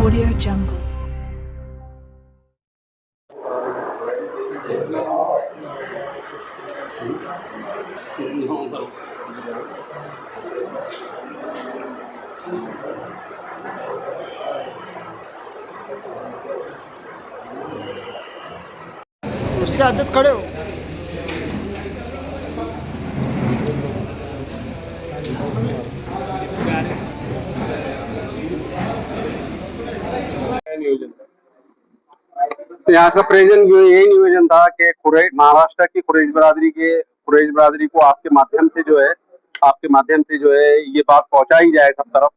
Audio Jungle. उसके आदत खड़े हो। तो यहाँ का प्रेजेंट जो यही नियोजन था कि महाराष्ट्र की कुरैश बरादरी को आपके माध्यम से जो है ये बात पहुंचाई जाए सब तरफ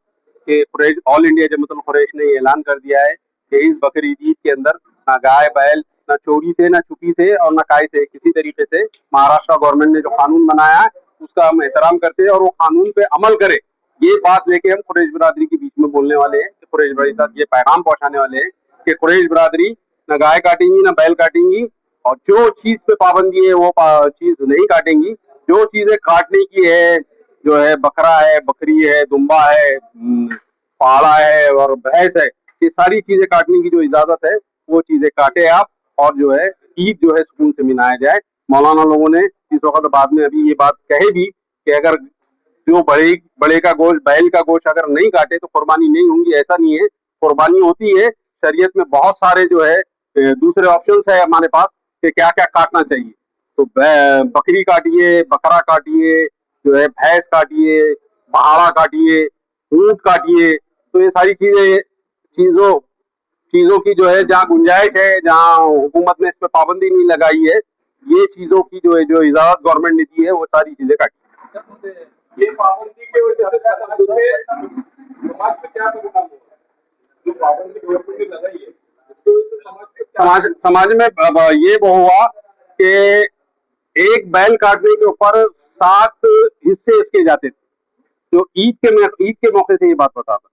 कि ऑल इंडिया जमातुल कुरैश ने ऐलान कर दिया है कि इस बकरी ईद के अंदर ना गाय बैल, ना चोरी से, ना छुपी से और ना काय से, किसी तरीके से महाराष्ट्र गवर्नमेंट ने जो कानून बनाया है उसका हम एहतराम करते हैं और वो कानून पे अमल करे। ये बात लेके हम कुरैश बरादरी के बीच में बोलने वाले हैं, कुरैश बरादरी तक ये पैगाम पहुंचाने वाले हैं कि कुरैश बरादरी ना गाय काटेंगी, ना बैल काटेंगी, और जो चीज पे पाबंदी है वो चीज नहीं काटेंगी। जो चीजें काटने की है, जो है बकरा है, बकरी है, दुम्बा है, पाड़ा है और भैंस है, ये सारी चीजें काटने की जो इजाजत है वो चीजें काटे आप, और जो है ईद जो है सुकून से मनाया जाए। मौलाना लोगों ने इस वक्त बाद में अभी ये बात कहे भी कि अगर जो बड़े का गोश्त, बैल का गोश्त अगर नहीं काटे तो कुर्बानी नहीं होंगी, ऐसा नहीं है, कुर्बानी होती है। शरीयत में बहुत सारे जो है दूसरे ऑप्शंस है हमारे पास कि क्या क्या काटना चाहिए। तो बकरी काटिए, बकरा काटिए, जो है भैंस काटिए, पहाड़ा काटिए, ऊंट काटिए। तो ये सारी चीजों की जो है जहाँ गुंजाइश है, जहाँ हुकूमत ने इस पर पाबंदी नहीं लगाई है, ये चीजों की जो इजाजत गवर्नमेंट ने दी है वो सारी चीजें काटी। ये पाबंदी के वजह से समाज पे क्या परिणाम होगा? जो पाबंदी गवर्नमेंट ने लगाई है इसकी वजह से समाज में ये वो हुआ कि एक बैल काटने के ऊपर 7 हिस्से इसके जाते थे। जो ईद के मौके से ये बात बताता,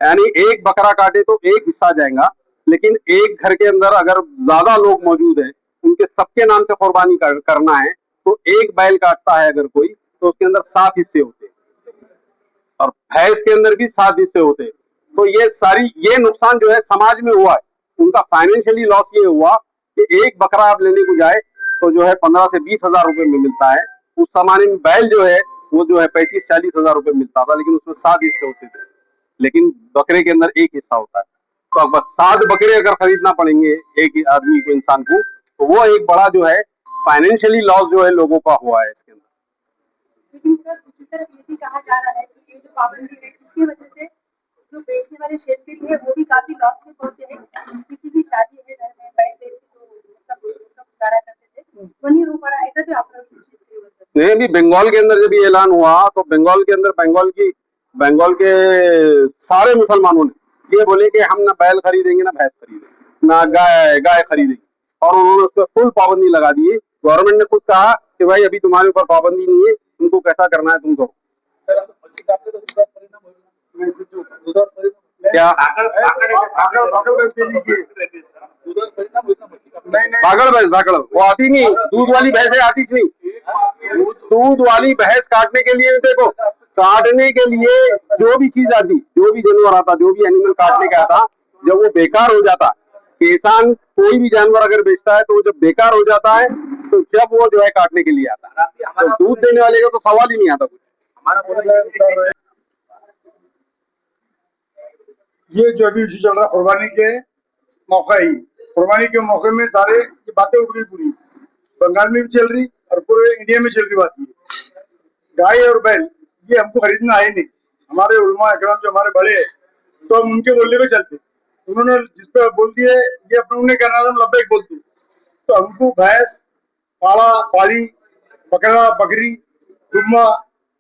यानी एक बकरा काटे तो एक हिस्सा जाएगा, लेकिन एक घर के अंदर अगर ज्यादा लोग मौजूद हैं, उनके सबके नाम से कुर्बानी करना है, तो एक बैल काटता है अगर कोई, तो उसके अंदर 7 हिस्से होते हैं और भैंस के अंदर भी 7 हिस्से होते हैं। तो ये नुकसान जो है समाज में हुआ है। उनका फाइनेंशियली लॉस ये हुआ कि एक बकरा आप लेने को जाए तो जो है 15 से 20 हजार रुपए में मिलता है। उस जमाने में बैल जो है वो जो है 35-40 हजार रुपए मिलता था, लेकिन उसमें 7 हिस्से होते थे, लेकिन बकरे के अंदर एक हिस्सा होता है। तो अब 7 बकरे अगर खरीदना पड़ेंगे एक आदमी को, इंसान को, तो वो एक बड़ा जो है फाइनेंशियली लॉस जो है लोगों का हुआ है इसके अंदर। लेकिन सर दूसरी तरफ ये भी कहा जा रहा है कि ये जो पाबंदी है इसकी वजह से जो बेचने वाले क्षेत्र है वो भी काफी लॉस में पहुंचे हैं। किसी भी शादी में घर में बैठ बेच के तो गुजारा करते थे, वो नहीं हो पा रहा, ऐसा भी आप नहीं। अभी बंगाल के अंदर जब ये ऐलान हुआ तो बंगाल के अंदर बंगाल के सारे मुसलमानों ने ये बोले कि हम ना बैल खरीदेंगे, ना भैंस खरीदेंगे, ना गाय खरीदेंगे, और उन्होंने उस पर फुल पाबंदी लगा दी। गवर्नमेंट ने खुद कहा कि भाई अभी तुम्हारे ऊपर पाबंदी नहीं है, तुमको कैसा करना है तुम करो। क्या भागड़ वो आती नहीं, दूध वाली भैंसें आती नहीं। दूध वाली भैंस काटने के लिए, देखो काटने के लिए जो भी चीज आती, जो भी जानवर आता, जो भी एनिमल काटने का आता, जब वो बेकार हो जाता, किसान कोई भी जानवर अगर बेचता है तो वो जब बेकार हो जाता है तो जब वो जो है काटने के लिए आता है, तो दूध देने वाले का तो सवाल ही नहीं आता कुछ। ये जो अभी इशू चल रहा कुर्बानी के मौका ही, कुर्बानी के मौके में सारे ये बातें उठ गई पूरी, बंगाल में भी चल रही और पूरे इंडिया में चल रही बात ये। गाय और बैल ये हमको खरीदना है नहीं, हमारे उलमा इकराम जो हमारे बड़े हैं तो हम उनके बोलने पे चलते, उन्होंने जिस पे बोल दिए ये अपने उन्हें करना था, हम लब्बैक बोलते। तो हमको भैंस, पाड़ा, पाड़ी, बकरा, बकरी, दुम्बा,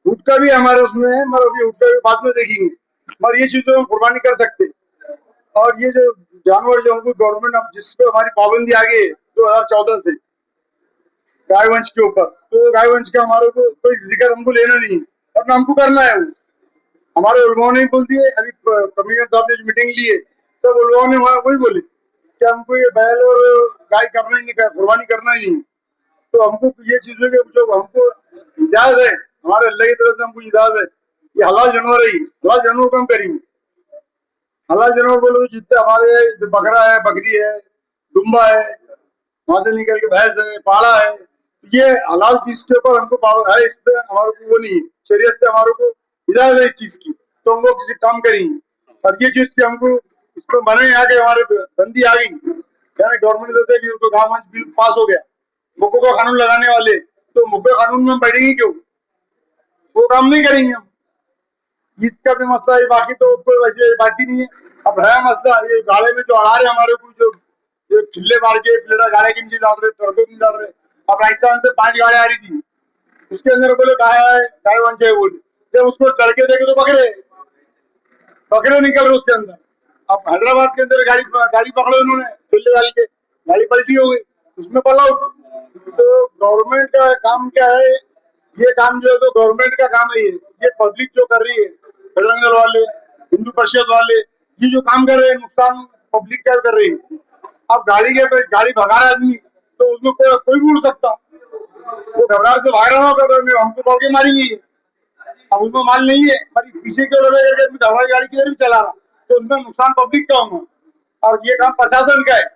ऊँट का भी हमारे उसमें है, मगर अभी ऊँट का भी बाद में देखेंगे, मगर ये चीज तो हम कुर्बानी कर सकते। और ये जो जानवर जो हमको गवर्नमेंट जिस पे हमारी पाबंदी आ गई 2014 से गायवंश के ऊपर, तो गायवंश का हमारे को कोई जिक्र हमको लेना नहीं है और ना हमको करना है। हमारे उलमाओं ने बोल दिए, अभी कमिश्नर साहब ने जो मीटिंग ली है सब उलमाओं ने वही बोले कि हमको ये बैल और गाय करना ही नहीं, कुर्बानी करना ही नहीं। तो हमको ये चीजों के जो हमको इजाजत है, हमारे अल्लाह की तरफ से हमको इजाजत है, ये हलाल जानवर है, हलाल जानवर को हम करेंगे। हलाल जानवर बोलो तो जितने हमारे बकरा है, बकरी है, दुम्बा है, वहां से निकल के भैंस है, पाड़ा है, ये हलाल चीज के ऊपर हमको पावर है, इस पे हमारे को वो नहीं है, शरीयत से हमारे को इजाजत है इस चीज की, तो हम वो किसी काम करेंगे। और ये चीज की हमको इसको मने यहाँ के हमारे बंदी आ गई, यानी गवर्नमेंट होते कि तो गाँव बिल पास हो गया, मुक्को का कानून लगाने वाले, तो मुक्को कानून में हम बैठेंगे क्यों? वो काम नहीं करेंगे हम। ईद का भी मसला है, बाकी तो कोई वैसे बाकी नहीं है। अब है मसला ये गाड़े में जो अड़ा रहे हमारे को, जो खिल्ले मार के प्लेटा गाड़े की नीचे डाल रहे, टर्बो नहीं डाल रहे। अब राजस्थान से 5 गाड़ियां आ रही थी, उसके अंदर बोले गाय वन चाहिए बोले, जब उसको चढ़ के देखे तो बकरे निकल रहे उसके अंदर। अब हैदराबाद के अंदर गाड़ी पकड़े उन्होंने, खिल्ले डाल के गाड़ी पलटी हो गई, उसमें पलाउ। तो गवर्नमेंट का काम क्या है, ये काम जो है तो गवर्नमेंट का काम है, ये पब्लिक जो कर रही है, बजरंग दल वाले, हिंदू परिषद वाले, ये जो काम कर रहे हैं नुकसान पब्लिक का कर रही है। अब गाड़ी भगा रहा आदमी तो उसमें कोई भी उड़ सकता, वो घबराहट से भाग रहा होगा तो हमको पकड़ के मारेंगे। अब उसमें माल नहीं है, पीछे क्यों लगे करके हमारी गाड़ी किधर भी चला रहा, तो उसमें नुकसान पब्लिक का होगा। और ये काम प्रशासन का है,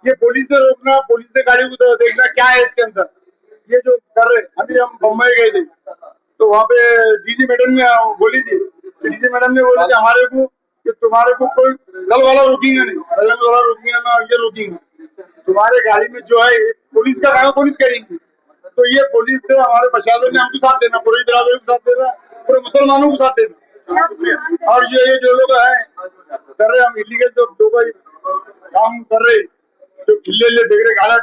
ये पुलिस ने रोकना, पुलिस ने गाड़ी को देखना क्या है इसके अंदर, ये जो कर रहे। अभी हम बम्बई गए थे तो वहाँ पे डीजी मैडम ने बोली थी, डीजी मैडम ने बोली हमारे को कि तुम्हारे को कोई कल वाला रोकेंगे नहीं, वाला रोकेंगे ना, ये रोकेंगे, तुम्हारे गाड़ी में जो है पुलिस का काम पुलिस करेंगी। तो ये पुलिस से हमारे प्रशासन ने हमको साथ देना, पूरी बिरादरी को साथ देना, पूरे मुसलमानों को साथ देना। और ये जो लोग हैं कर रहे, हम इलीगल जो काम कर रहे, जो खिल्ले देख रहे, गाड़ा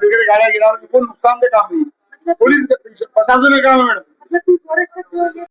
गिरा रहे, नुकसान दे काम नहीं, पुलिस प्रशासन का काम है मैडम।